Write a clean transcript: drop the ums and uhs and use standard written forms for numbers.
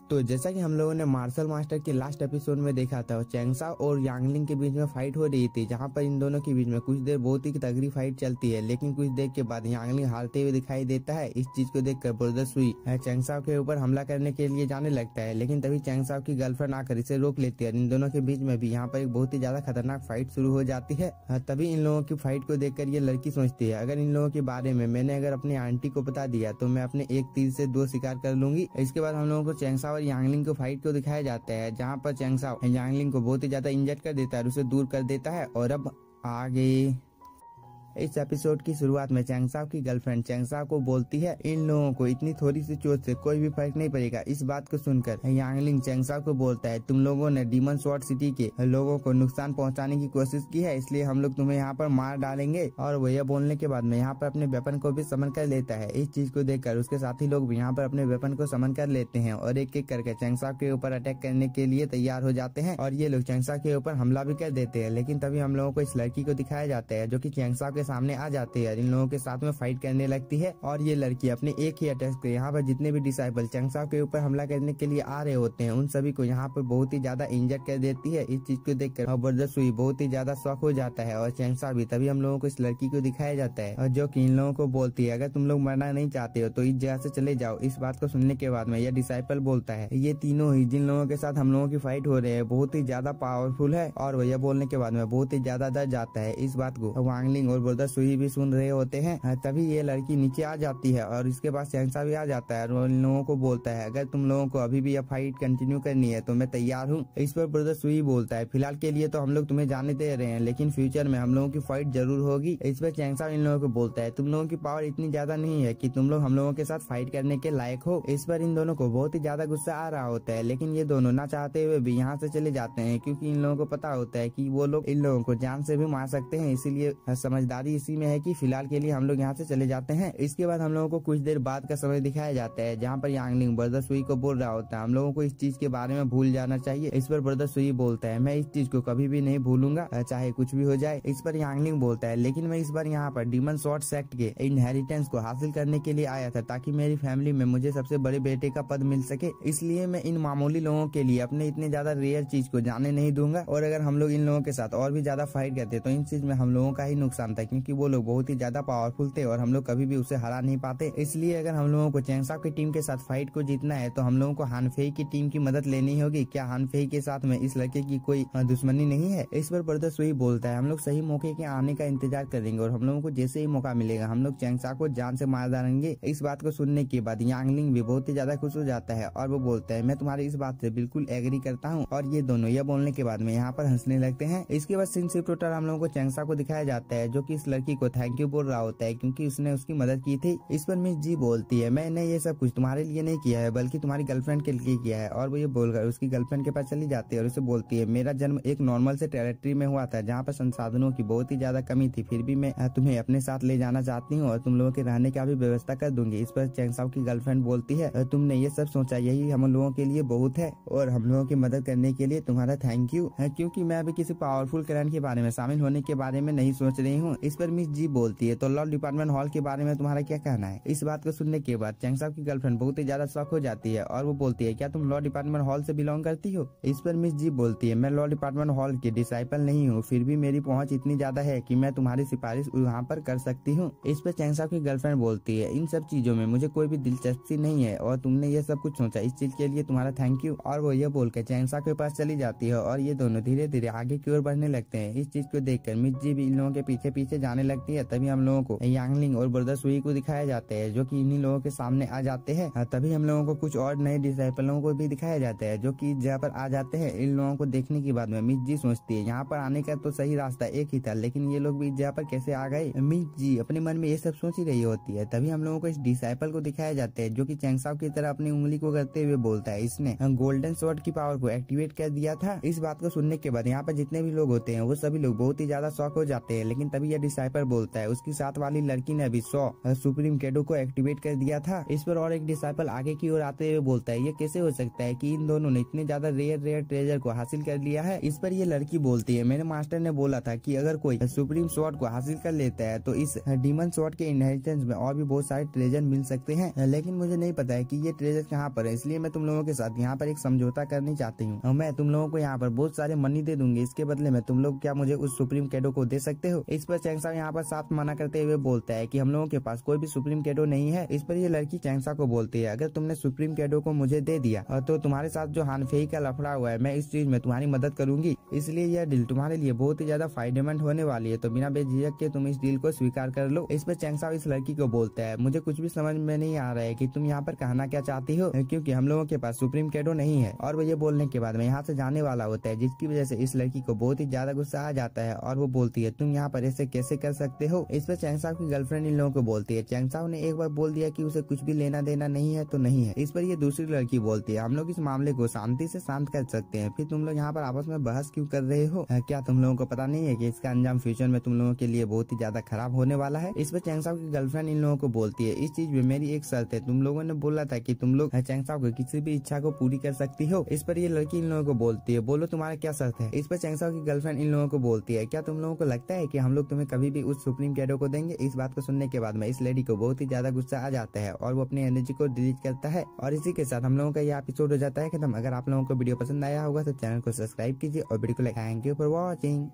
तो जैसा कि हम लोगों ने मार्शल मास्टर के लास्ट एपिसोड में देखा था, चैंगसाओ और यांगलिंग के बीच में फाइट हो रही थी, जहां पर इन दोनों के बीच में कुछ देर बहुत ही तगड़ी फाइट चलती है। लेकिन कुछ देर के बाद यांगलिंग हारते हुए दिखाई देता है। इस चीज को देखकर ब्रदर सुई चैंगसाओ के ऊपर हमला करने के लिए जाने लगता है, लेकिन तभी चैंगसाओ की गर्लफ्रेंड आकर इसे रोक लेती है। इन दोनों के बीच में भी यहाँ पर एक बहुत ही ज्यादा खतरनाक फाइट शुरू हो जाती है। तभी इन लोगों की फाइट को देखकर ये लड़की सोचती है, अगर इन लोगों के बारे में मैंने अगर अपनी आंटी को बता दिया तो मैं अपने एक तीर से दो शिकार कर लूंगी। इसके बाद हम लोगों को चैंगसाओ और यांगलिंग को फाइट को दिखाया जाता है, जहाँ पर चैंगसाओ यांगलिंग को बहुत ही ज्यादा इंजर्ड कर देता है और उसे दूर कर देता है। और अब आगे इस एपिसोड की शुरुआत में चैंगसाओ की गर्लफ्रेंड चैंगसाओ को बोलती है, इन लोगों को इतनी थोड़ी सी चोट से कोई भी फर्क नहीं पड़ेगा। इस बात को सुनकर यांगलिंग चैंगसाओ को बोलता है, तुम लोगों ने डीमन स्वॉर्ड सिटी के लोगों को नुकसान पहुंचाने की कोशिश की है, इसलिए हम लोग तुम्हें यहाँ पर मार डालेंगे। और वो यह बोलने के बाद में यहाँ पर अपने वेपन को भी समन कर लेता है। इस चीज को देखकर उसके साथी लोग भी यहाँ पर अपने वेपन को समन कर लेते हैं और एक एक करके चैंगसाओ के ऊपर अटैक करने के लिए तैयार हो जाते हैं और ये लोग चैंगसाओ के ऊपर हमला भी कर देते हैं। लेकिन तभी हम लोगों को इस लड़की को दिखाया जाता है, जो की चैंगसाओ के सामने आ जाती है, इन लोगों के साथ में फाइट करने लगती है। और ये लड़की अपने एक ही अटैक से यहाँ पर जितने भी डिसाइपल चैंगसाओ के ऊपर हमला करने के लिए आ रहे होते हैं, उन सभी को यहाँ पर बहुत ही ज्यादा इंजर्ड कर देती है। इस चीज को देखकर ब्रदर सुई बहुत ही ज्यादा शॉक हो जाता है और चैंगसाओ भी। तभी हम लोगों को इस लड़की को दिखाया जाता है और जो कि इन लोगों को बोलती है, अगर तुम लोग मरना नहीं चाहते हो तो इस जगह से चले जाओ। इस बात को सुनने के बाद में यह डिसाइपल बोलता है, ये तीनों ही जिन लोगों के साथ हम लोगों की फाइट हो रहे हैं बहुत ही ज्यादा पावरफुल है। और वह बोलने के बाद में बहुत ही ज्यादा डर जाता है। इस बात को वांगलिंग और ब्रदर सुई भी सुन रहे होते हैं। तभी ये लड़की नीचे आ जाती है और इसके बाद चैंगसाओ भी आ जाता है और इन लोगों को बोलता है, अगर तुम लोगों को अभी भी यह फाइट कंटिन्यू करनी है तो मैं तैयार हूँ। इस पर ब्रदर सुई बोलता है, फिलहाल के लिए तो हम लोग तुम्हें जाने दे रहे हैं, लेकिन फ्यूचर में हम लोगों की फाइट जरूर होगी। इस पर चैंगसाओ इन लोगों को बोलता है, तुम लोगों की पावर इतनी ज्यादा नहीं है कि तुम लोग हम लोगों के साथ फाइट करने के लायक हो। इस पर इन दोनों को बहुत ही ज्यादा गुस्सा आ रहा होता है, लेकिन ये दोनों ना चाहते हुए भी यहाँ से चले जाते हैं, क्योंकि इन लोगों को पता होता है कि वो लोग इन लोगों को जान से भी मार सकते हैं। इसीलिए समझदारी इसी में है कि फिलहाल के लिए हम लोग यहाँ से चले जाते हैं। इसके बाद हम लोगों को कुछ देर बाद का समय दिखाया जाता है, जहाँ पर यांगलिंग ब्रदर सुई को बोल रहा होता है, हम लोगों को इस चीज के बारे में भूल जाना चाहिए। इस पर ब्रदर सुई बोलता है, मैं इस चीज को कभी भी नहीं भूलूंगा, चाहे कुछ भी हो जाए। इस पर यांगलिंग बोलता है, लेकिन मैं इस बार यहाँ पर डीमन स्वॉर्ड सेक्ट के इनहेरिटेंस को हासिल करने के लिए आया था, ताकि मेरी फैमिली में मुझे सबसे बड़े बेटे का पद मिल सके। इसलिए मैं इन मामूली लोगों के लिए अपने इतने ज्यादा रेयर चीज को जाने नहीं दूंगा। और अगर हम लोग इन लोगों के साथ और भी ज्यादा फाइट करते तो इन चीज में हम लोगों का ही नुकसान था, क्योंकि वो लोग बहुत ही ज्यादा पावरफुल थे और हम लोग कभी भी उसे हरा नहीं पाते। इसलिए अगर हम लोगों को चैंगसाओ की टीम के साथ फाइट को जीतना है तो हम लोगों को हान फेई की टीम की मदद लेनी होगी। क्या हान फेई के साथ में इस लड़के की कोई दुश्मनी नहीं है? इस पर ब्रदर सुई बोलता है, हम लोग सही मौके के आने का इंतजार करेंगे और हम लोगों को जैसे ही मौका मिलेगा हम लोग चैंगसाओ को जान से मार डालेंगे। इस बात को सुनने के बाद यांगलिंग भी बहुत ही ज्यादा खुश हो जाता है और वो बोलता है, मैं तुम्हारी इस बात से बिल्कुल एग्री करता हूँ। और ये दोनों यह बोलने के बाद में यहाँ पर हंसने लगते हैं। इसके बाद सिन शिफ्टर हम लोगों को चैंगसाओ को दिखाया जाता है, जो कि इस लड़की को थैंक यू बोल रहा होता है, क्योंकि उसने उसकी मदद की थी। इस पर मिस जी बोलती है, मैंने ये सब कुछ तुम्हारे लिए नहीं किया है, बल्कि तुम्हारी गर्लफ्रेंड के लिए किया है। और वो ये बोलकर उसकी गर्लफ्रेंड के पास चली जाती है और उसे बोलती है, मेरा जन्म एक नॉर्मल से टेरिटरी में हुआ था, जहाँ पर संसाधनों की बहुत ही ज्यादा कमी थी, फिर भी मैं तुम्हें अपने साथ ले जाना चाहती हूँ और तुम लोगों के रहने का भी व्यवस्था कर दूंगी। इस पर चैंगसाओ की गर्लफ्रेंड बोलती है, तुमने ये सब सोचा, यही हम लोगों के लिए बहुत है और हम लोगों की मदद करने के लिए तुम्हारा थैंक यू, क्योंकि मैं अभी किसी पावरफुल क्लैन के बारे में शामिल होने के बारे में नहीं सोच रही हूँ। इस पर मिस जी बोलती है, तो लॉ डिपार्टमेंट हॉल के बारे में तुम्हारा क्या कहना है? इस बात को सुनने के बाद चैंगसाओ की गर्लफ्रेंड बहुत ही ज्यादा शॉक हो जाती है और वो बोलती है, क्या तुम लॉ डिपार्टमेंट हॉल से बिलोंग करती हो? इस पर मिस जी बोलती है, मैं लॉ डिपार्टमेंट हॉल की डिसाइपल नहीं हूँ, फिर भी मेरी पहुंच इतनी ज्यादा है कि मैं तुम्हारी सिफारिश वहाँ पर कर सकती हूँ। इस पर चैंगसाओ की गर्लफ्रेंड बोलती है, इन सब चीजों में मुझे कोई भी दिलचस्पी नहीं है और तुमने ये सब कुछ सोचा, इस चीज के लिए तुम्हारा थैंक यू। और वो ये बोलकर चैंगसाओ के पास चली जाती है और ये दोनों धीरे धीरे आगे की ओर बढ़ने लगते हैं। इस चीज को देखकर मिस जी भी इन लोगों के पीछे पीछे जाने लगती है। तभी हम लोगों को यांगलिंग और ब्रदर सुई को दिखाया जाता है, जो कि इन्हीं लोगों के सामने आ जाते हैं। तभी हम लोगों को कुछ और नए डिसाइपलों को भी दिखाया जाता है, जो कि जहाँ पर आ जाते हैं। इन लोगों को देखने के बाद में मिस जी सोचती है, यहाँ पर आने का तो सही रास्ता एक ही था, लेकिन ये लोग भी जहाँ पर कैसे आ गए? मिस जी अपने मन में ये सब सोच ही रही होती है। तभी हम लोगों को इस डिसाइपल को दिखाया जाता है, जो कि चैंगसाओ की तरह अपनी उंगली को करते हुए बोलता है, इसने गोल्डन स्वॉर्ड की पावर को एक्टिवेट कर दिया था। इस बात को सुनने के बाद यहाँ पर जितने भी लोग होते हैं वो सभी लोग बहुत ही ज्यादा शॉक हो जाते हैं। लेकिन तभी यह डिसाइपल बोलता है उसकी साथ वाली लड़की ने अभी 100 सुप्रीम कैडो को एक्टिवेट कर दिया था। इस पर और एक डिसाइपल आगे की ओर आते हुए बोलता है ये कैसे हो सकता है कि इन दोनों ने इतने ज्यादा रेयर ट्रेजर को हासिल कर लिया है। इस पर ये लड़की बोलती है मेरे मास्टर ने बोला था कि अगर कोई सुप्रीम स्वॉर्ड को हासिल कर लेता है तो इस डीमन स्वॉर्ड के इनहेरिटेंस में और भी बहुत सारे ट्रेजर मिल सकते हैं, लेकिन मुझे नहीं पता है कि ये ट्रेजर कहाँ पर है, इसलिए मैं तुम लोगों के साथ यहाँ पर एक समझौता करनी चाहती हूँ। मैं तुम लोगों को यहाँ पर बहुत सारे मनी दे दूंगी, इसके बदले में तुम लोग क्या मुझे उस सुप्रीम कैडो को दे सकते हो। इस पर चैंगसा यहाँ पर साफ मना करते हुए बोलता है कि हम लोगों के पास कोई भी सुप्रीम कैडो नहीं है। इस पर ये लड़की चैंगसा को बोलती है अगर तुमने सुप्रीम कैडो को मुझे दे दिया तो तुम्हारे साथ जो हानफेई का लफड़ा हुआ है मैं इस चीज में तुम्हारी मदद करूंगी, इसलिए यह डील तुम्हारे लिए बहुत ही ज्यादा फायदेमंद होने वाली है, तो बिना बेझिझक के तुम इस डील को स्वीकार कर लो। इस पर चैंगसा इस लड़की को बोलता है मुझे कुछ भी समझ में नहीं आ रहा है कि तुम यहाँ पर कहना क्या चाहती हो, क्योंकि हम लोगों के पास सुप्रीम कैडो नहीं है। और वो ये बोलने के बाद में यहाँ से जाने वाला होता है, जिसकी वजह से इस लड़की को बहुत ही ज्यादा गुस्सा आ जाता है और वो बोलती है तुम यहाँ पर ऐसे कैसे कर सकते हो। इस पर चैंगसाओ की गर्लफ्रेंड इन लोगों को बोलती है चैंगसाओ ने एक बार बोल दिया कि उसे कुछ भी लेना देना नहीं है तो नहीं है। इस पर ये दूसरी लड़की बोलती है हम लोग इस मामले को शांति से शांत कर सकते हैं, फिर तुम लोग यहाँ पर आपस में बहस क्यों कर रहे हो, क्या तुम लोगों को पता नहीं है कि इसका अंजाम फ्यूचर में तुम लोगों के लिए बहुत ही ज्यादा खराब होने वाला है। इस पर चैंगसाओ की गर्लफ्रेंड इन लोगों को बोलती है इस चीज में मेरी एक शर्त है, तुम लोगों ने बोला था कि तुम लोग चैंगसाओ की किसी भी इच्छा को पूरी कर सकती हो। इस पर ये लड़की इन लोगों को बोलती है बोलो तुम्हारा क्या शर्त है। इस पर चैंगसाओ की गर्लफ्रेंड इन लोगों को बोलती है क्या तुम लोगों को लगता है कि हम लोग तुम्हें कभी भी उस सुप्रीम कैडो को देंगे। इस बात को सुनने के बाद में इस लेडी को बहुत ही ज्यादा गुस्सा आ जाता है और वो अपनी एनर्जी को डिलीट करता है और इसी के साथ हम लोगों का यह एपिसोड हो जाता है खत्म। अगर आप लोगों को वीडियो पसंद आया होगा तो चैनल को सब्सक्राइब कीजिए और वीडियो को like. Thank you for watching.